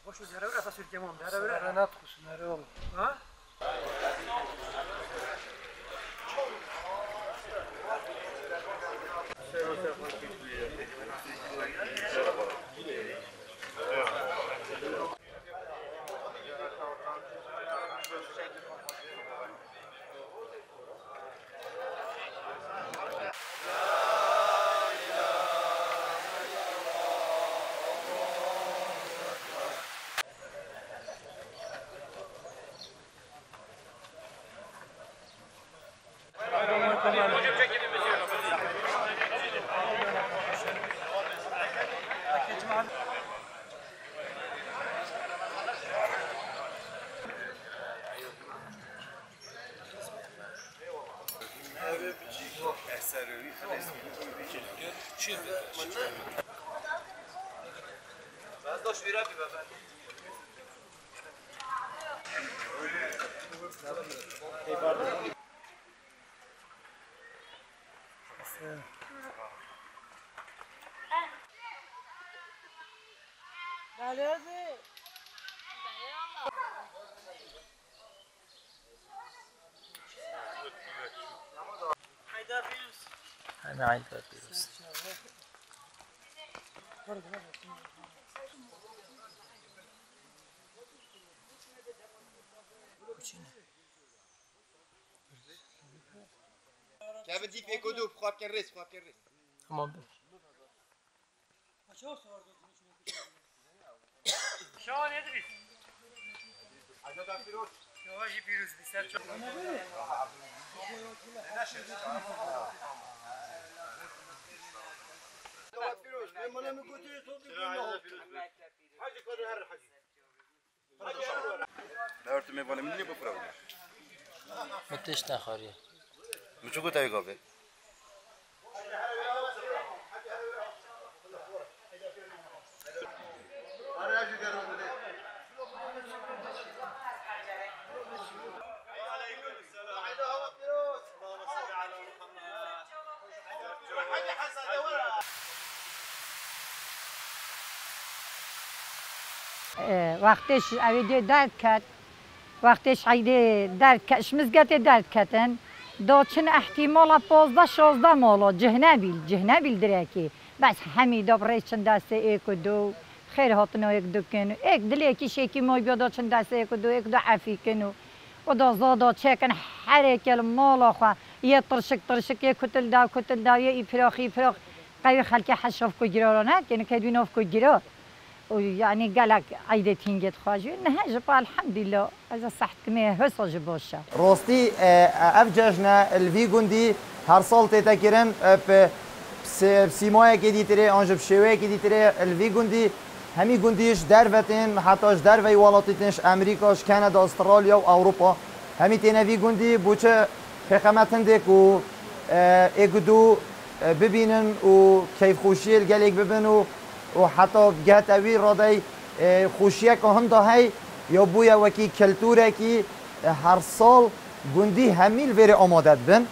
خوشو داره ولی اساس تمام داره ولی أنا ناتخش ناري والله. ها همه عین پیروز. كيف بديك في كدوب خواب كرس خواب كرس اما شلون ادريس يواجه فيروس بيسال دارت ميبونه مني بفرو متش نخوری. مشو قلت ايغا به وقتش اویده درد کرد وقتش عیده درد کرد شمزگت درد کردن داچن احتمال 15-16 مالا جهنه بیل درکی بس همی دابره چند دسته ایک و دو خیر هاتنو یک دو کنو ایک دلی کی شکی مای بیادا چند دسته ایک و دو عفی کنو و دا زادا چکن هر کل مالا خوا یه ترشک یه کتل دا یه فراخ قوی خلک حشاف کو گرارانه کنو که دویناف کو گرار ويعني قالك عيدة تنجد خواجه إنها جبا الحمد لله إذا صحت كمية هسه جبوشة. روستي أفججنا الفيجوندي هرسال تتكرن بسيمايا كدي تري أنجب شوية كدي تري الفيجوندي همي جونديش درفتين حتىش درفي ولاتيتنش أمريكاش كندا أستراليا وأوروبا همي تينا فيجوندي بوچه خدمتن ديك و اقدو ببینن و کیف خوشی الگلیک ببینن و حتی جهت اوی رادای خوشیه که هم دهی یا بویا وکی کلتوره که هر سال گندی همیل وری آماده بن